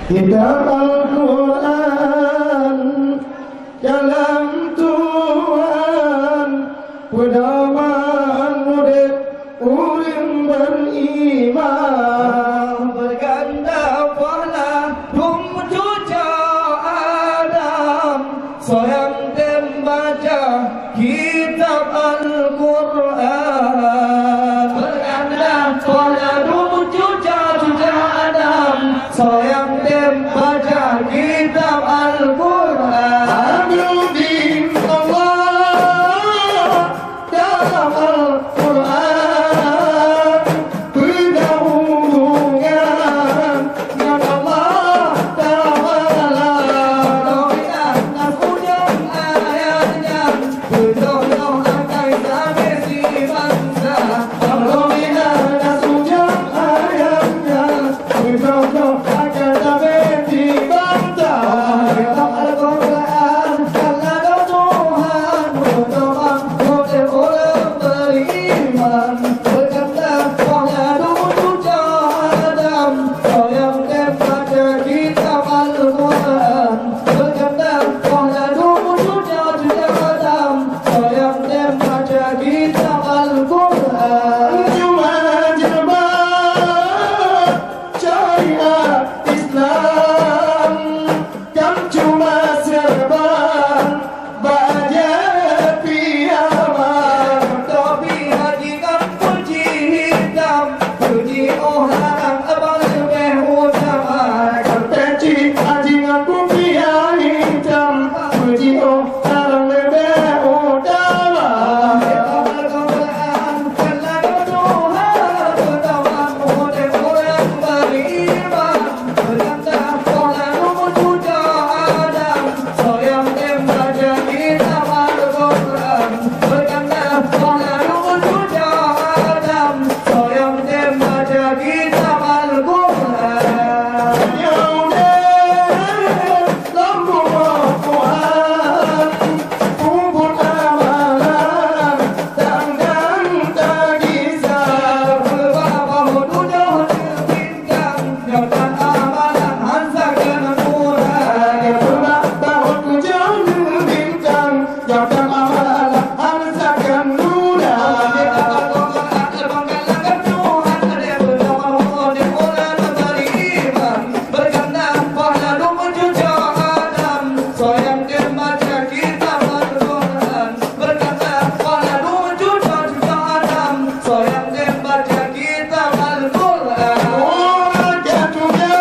Kitab Al-Quran Kalam Tuhan pedoman murid urim beriman berganda pada cucu Adam sayang membaca kitab Al-Quran berganda pada cucu Adam sayang membaca kitab Al-Quran Abdul Allah dalam Al-Quran pendahuluan yang Allah Ta'ala doa nasujud ayatnya berdoa akan kami si bangsa doa nasujud ayatnya berdoa akan kami si bangsa kitab Al-Quran kalau Tuhan berdoa oleh orang beriman berkata pada cucu Adam sayang membaca kitab Al-Quran berkata pada cucu Adam sayang membaca kitab Al-Quran cuma jemaah syariat Islam kan cuma serban baja piaman tapi hakikat kunci hitam kunci orang abang lebih utama kunci hakikat kunci hitam kunci orang lebih utama Al-Quran kalau Tuhan berdoa oleh orang beriman berkata pada cucu Adam sayang membaca kitab Al-Quran berkata pada cucu Adam sayang membaca kitab Al-Quran ya udah lampu Tuhan kumpul amalan dan tak kisah beberapa tujuh bintang nyatakan amalan hansa dengan Quran beberapa tujuh bintang nyatakan amalan hansa dengan Quran Tuhan ada berdoa oleh orang beriman berkata pada cucu Adam sayang membaca kitab Al-Quran berkata pada cucu Adam sayang membaca kitab Al-Quran orang jatuhnya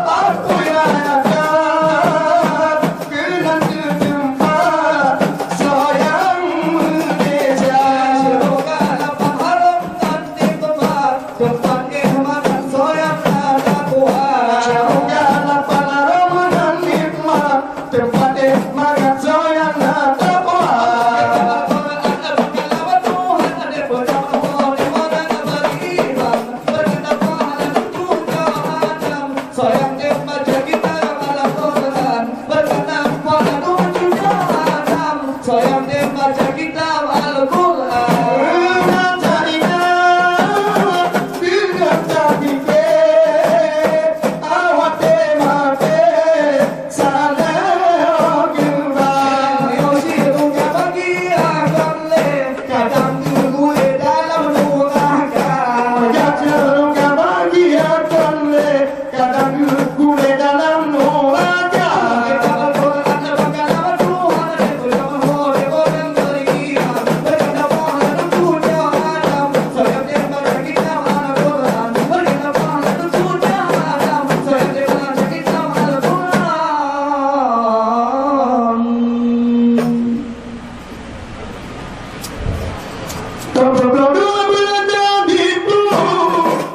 aku yang akan kenal ke tempat sayang Malaysia semoga dapat haram nanti tempat kehormatan sayang ada Tuhan semoga dapat haram nanti tempat kehormatan sayang ada Tuhan sayang membaca kitab Al-Quran berkata pada cucu Adam sayang membaca kitab Al-Quran dengan tadi awak temate salah gerak yosirunya bagi akan le kadang gue dalam nuraka yosirunya bagi akan le kadang gue dalam nuraka Al-Quran berkata Tuhan berdoa oleh orang beriman berkata pada cucu Adam sayang membaca kitab Al-Quran berkata pada cucu Adam sayang membaca kitab Al-Quran Terbelah berada di bulu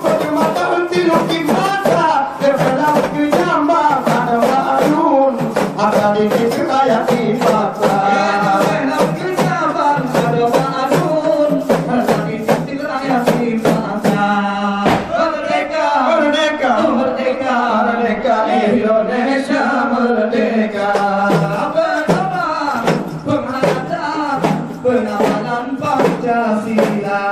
Bagaimana tidur di mata Terbelah kejambang ada warun Ada di sekaya di mata Terbelah kejambang ada warun Ada di sekaya di mata Merdeka, merdeka, merdeka, merdeka Indonesia merdeka Bersama penghadap pengawalan Pancasila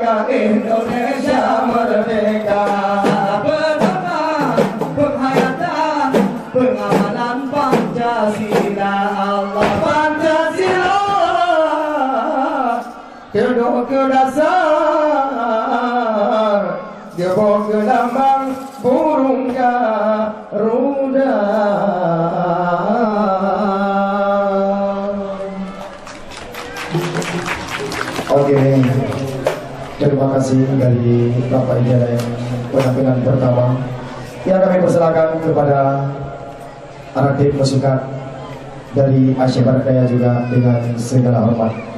menjaga Indonesia merdeka. Bersama penghayatan pengamalan Pancasila, Allah Pancasila kedua ke dasar, gerbong ke lambang burung Garuda. Oke, terima kasih dari Bapak Ijana yang penampilan pertama. Yang kami persilakan kepada anak tim musikat dari Aceh Barat Daya juga dengan segala hormat.